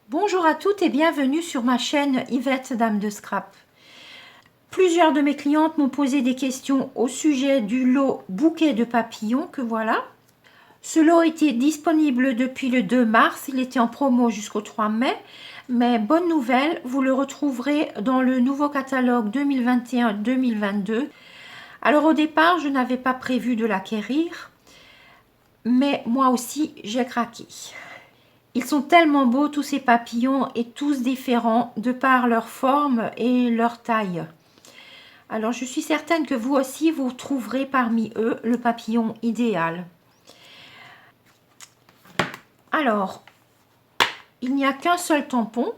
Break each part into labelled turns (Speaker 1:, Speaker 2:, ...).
Speaker 1: Bonjour à toutes et bienvenue sur ma chaîne Yvette Dame de Scrap. Plusieurs de mes clientes m'ont posé des questions au sujet du lot bouquet de papillons que voilà. Ce lot était disponible depuis le 2 mars, il était en promo jusqu'au 3 mai. Mais bonne nouvelle, vous le retrouverez dans le nouveau catalogue 2021-2022. Alors au départ, je n'avais pas prévu de l'acquérir, mais moi aussi j'ai craqué. Ils sont tellement beaux tous ces papillons et tous différents de par leur forme et leur taille. Alors je suis certaine que vous aussi vous trouverez parmi eux le papillon idéal. Alors, il n'y a qu'un seul tampon.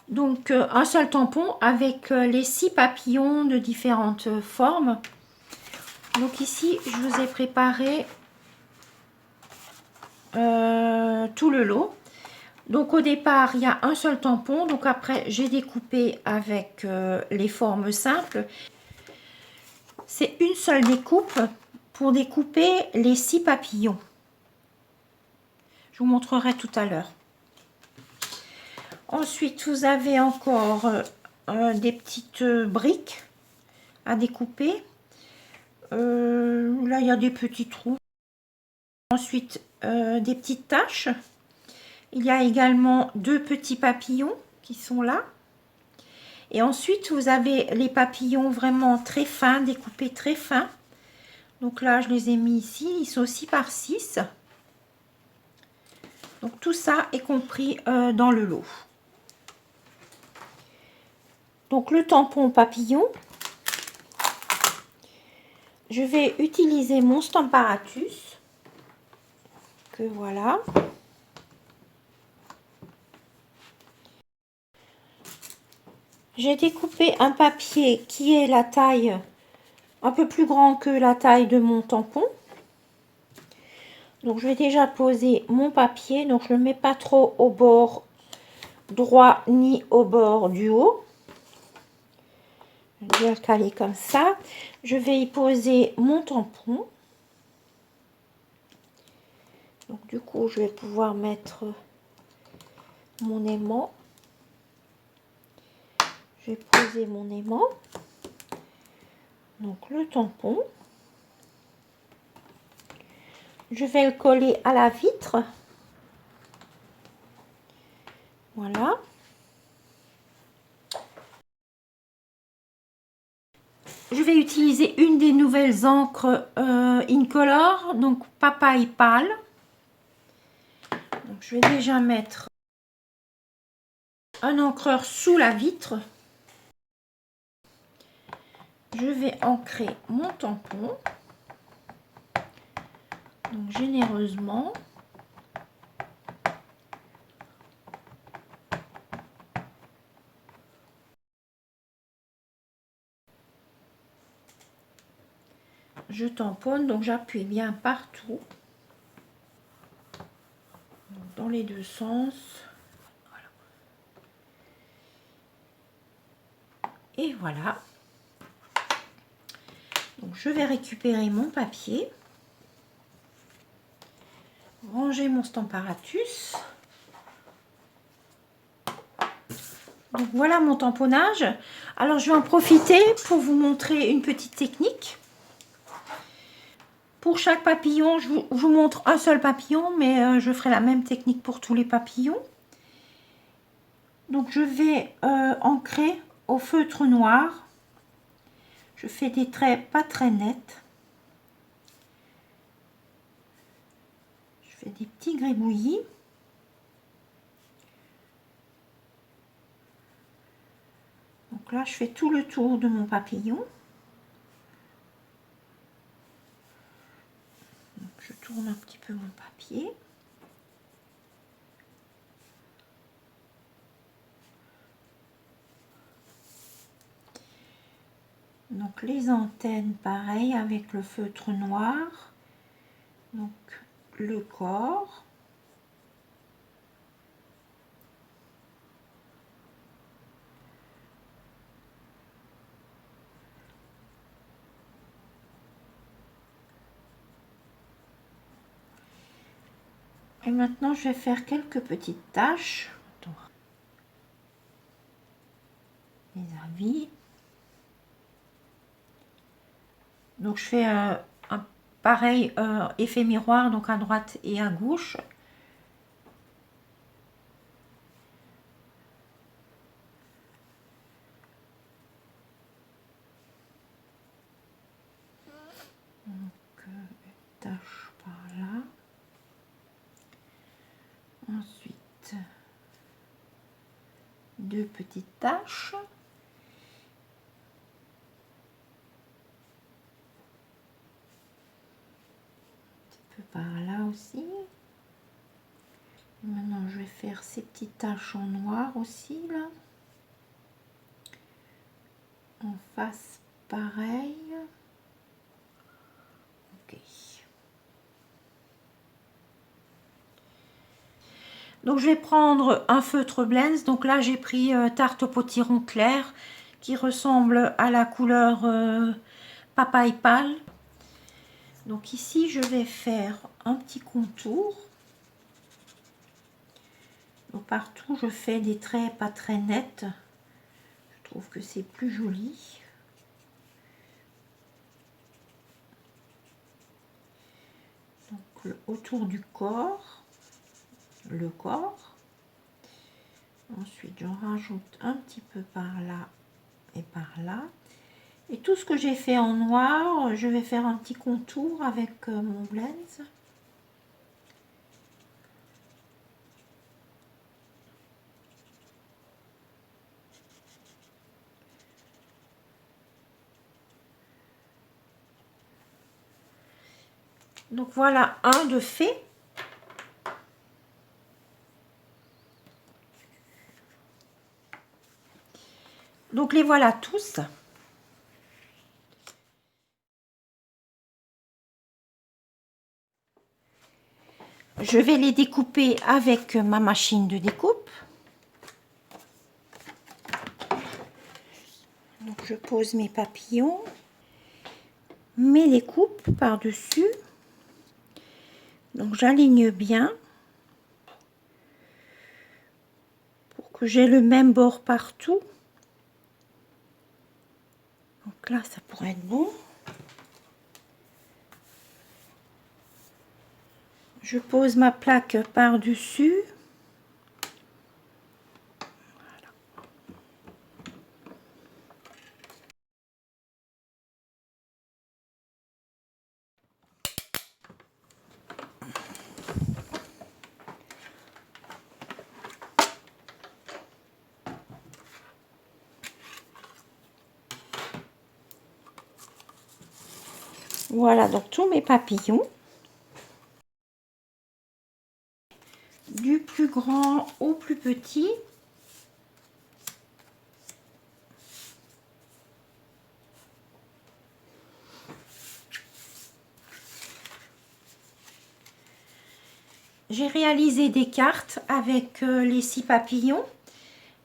Speaker 1: Donc un seul tampon avec les 6 papillons de différentes formes. Donc ici je vous ai préparé tout le lot. Donc au départ il y a un seul tampon, donc après j'ai découpé avec les formes simples. C'est une seule découpe pour découper les 6 papillons. Je vous montrerai tout à l'heure. Ensuite vous avez encore des petites briques à découper. Là il y a des petits trous. Ensuite des petites taches. Il y a également 2 petits papillons qui sont là. Et ensuite, vous avez les papillons vraiment très fins, découpés très fins. Donc là, je les ai mis ici. Ils sont 6 par 6. Donc tout ça est compris dans le lot. Donc le tampon papillon. Je vais utiliser mon Stamparatus. Que voilà. J'ai découpé un papier qui est la taille un peu plus grand que la taille de mon tampon. Donc je vais déjà poser mon papier. Donc je ne le mets pas trop au bord droit ni au bord du haut. Je vais le caler comme ça. Je vais y poser mon tampon. Donc du coup je vais pouvoir mettre mon aimant. Je vais poser mon aimant. Donc le tampon. Je vais le coller à la vitre. Voilà. Je vais utiliser une des nouvelles encres Incolor, donc Papaye Pâle. Donc je vais déjà mettre un encreur sous la vitre. Je vais ancrer mon tampon. Donc généreusement. Je tamponne, donc j'appuie bien partout. Dans les deux sens. Voilà. Et voilà. Donc je vais récupérer mon papier. Ranger mon Stamparatus. Donc voilà mon tamponnage. Alors je vais en profiter pour vous montrer une petite technique. Pour chaque papillon, je vous montre un seul papillon, mais je ferai la même technique pour tous les papillons. Donc je vais ancrer au feutre noir. Je fais des traits pas très nets. Je fais des petits gribouillis. Donc là, je fais tout le tour de mon papillon. Donc, je tourne un petit peu mon papier. Donc les antennes, pareil, avec le feutre noir. Donc le corps. Et maintenant, je vais faire quelques petites taches. les avis. Donc je fais un pareil effet miroir, donc à droite et à gauche. Donc tâche par là. Ensuite, deux petites taches. Par là aussi. Et maintenant je vais faire ces petites taches en noir aussi là. En face pareil. Ok. Donc je vais prendre un feutre Blends. Donc là j'ai pris Tarte au potiron clair qui ressemble à la couleur papaye pâle. Donc ici je vais faire un petit contour. Donc partout je fais des traits pas très nets. Je trouve que c'est plus joli. Donc autour du corps, le corps. Ensuite j'en rajoute un petit peu par là et par là. Et tout ce que j'ai fait en noir, je vais faire un petit contour avec mon Blends. Donc voilà un de fait. Donc les voilà tous. Je vais les découper avec ma machine de découpe. Donc je pose mes papillons, mes découpes par-dessus. Donc j'aligne bien pour que j'ai le même bord partout. Donc là ça pourrait être bon. Je pose ma plaque par-dessus. Voilà donc tous mes papillons. Du plus grand au plus petit. J'ai réalisé des cartes avec les 6 papillons.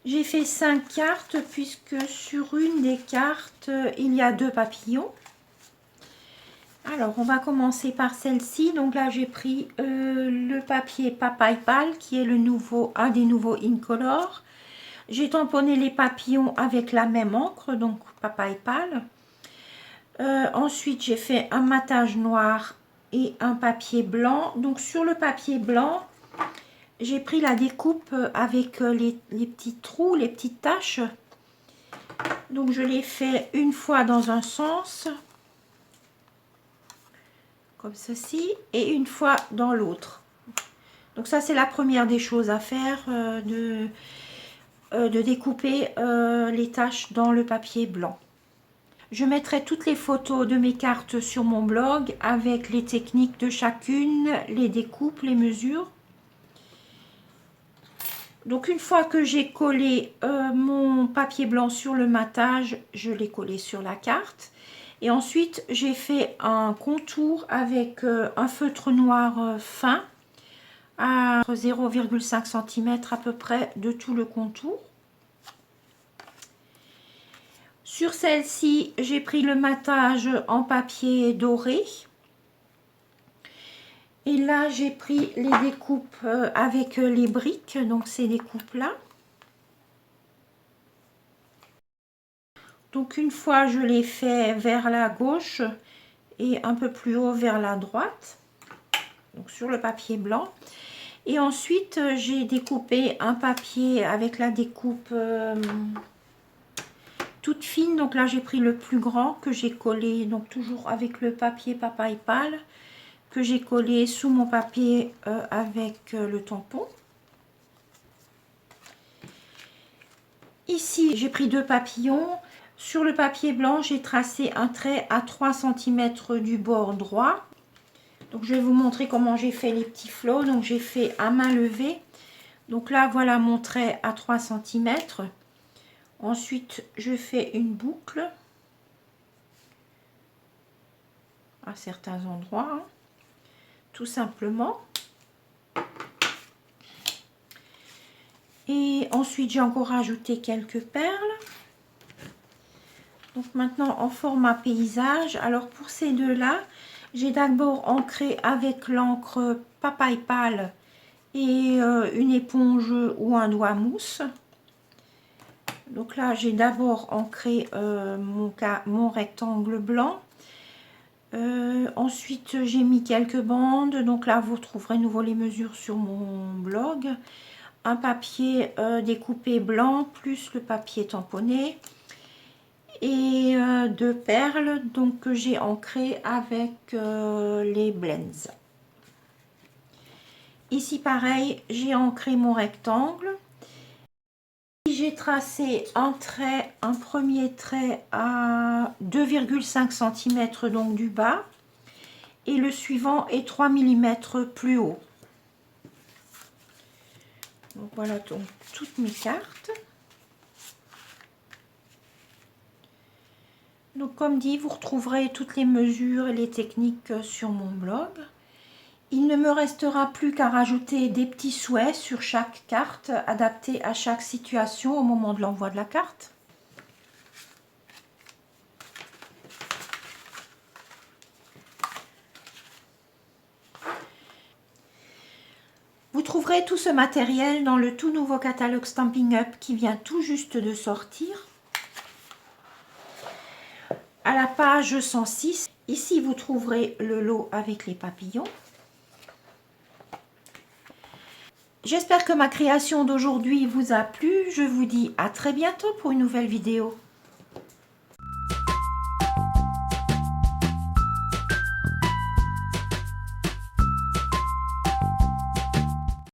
Speaker 1: J'ai fait 5 cartes puisque sur une des cartes, il y a 2 papillons. Alors, on va commencer par celle-ci. Donc là, j'ai pris le papier Papaye Pâle qui est un des nouveaux Incolor. J'ai tamponné les papillons avec la même encre, donc Papaye Pâle. Ensuite, j'ai fait un matage noir et un papier blanc. Donc sur le papier blanc, j'ai pris la découpe avec les petits trous, les petites taches. Donc je l'ai fait une fois dans un sens, comme ceci, et une fois dans l'autre. Donc ça c'est la première des choses à faire, de découper les taches dans le papier blanc. Je mettrai toutes les photos de mes cartes sur mon blog avec les techniques de chacune, les découpes, les mesures. Donc une fois que j'ai collé mon papier blanc sur le matage, je l'ai collé sur la carte. Et ensuite j'ai fait un contour avec un feutre noir fin à 0,5 cm à peu près de tout le contour. Sur celle-ci, j'ai pris le matage en papier doré. Et là, j'ai pris les découpes avec les briques, donc ces découpes-là. Donc une fois je l'ai fait vers la gauche et un peu plus haut vers la droite, donc sur le papier blanc. Et ensuite j'ai découpé un papier avec la découpe toute fine. Donc là j'ai pris le plus grand que j'ai collé, donc toujours avec le papier papaye pâle, que j'ai collé sous mon papier avec le tampon. Ici j'ai pris 2 papillons. Sur le papier blanc j'ai tracé un trait à 3 cm du bord droit. Donc je vais vous montrer comment j'ai fait les petits flots. Donc j'ai fait à main levée. Donc là voilà mon trait à 3 cm. Ensuite je fais une boucle à certains endroits, hein, tout simplement. Et ensuite j'ai encore rajouté quelques perles. Donc maintenant en format paysage. Alors pour ces deux là, j'ai d'abord ancré avec l'encre papaye pâle et une éponge ou un doigt mousse. Donc là j'ai d'abord ancré mon rectangle blanc. Ensuite j'ai mis quelques bandes. Donc là vous trouverez nouveau les mesures sur mon blog. Un papier découpé blanc plus le papier tamponné. Et 2 perles donc que j'ai ancré avec les blends. Ici pareil, j'ai ancré mon rectangle. J'ai tracé un trait, un premier trait à 2,5 cm donc du bas et le suivant est 3 mm plus haut. Donc voilà donc toutes mes cartes. Donc comme dit, vous retrouverez toutes les mesures et les techniques sur mon blog. Il ne me restera plus qu'à rajouter des petits souhaits sur chaque carte, adaptés à chaque situation au moment de l'envoi de la carte. Vous trouverez tout ce matériel dans le tout nouveau catalogue Stampin' Up qui vient tout juste de sortir. À la page 106, ici vous trouverez le lot avec les papillons. J'espère que ma création d'aujourd'hui vous a plu. Je vous dis à très bientôt pour une nouvelle vidéo.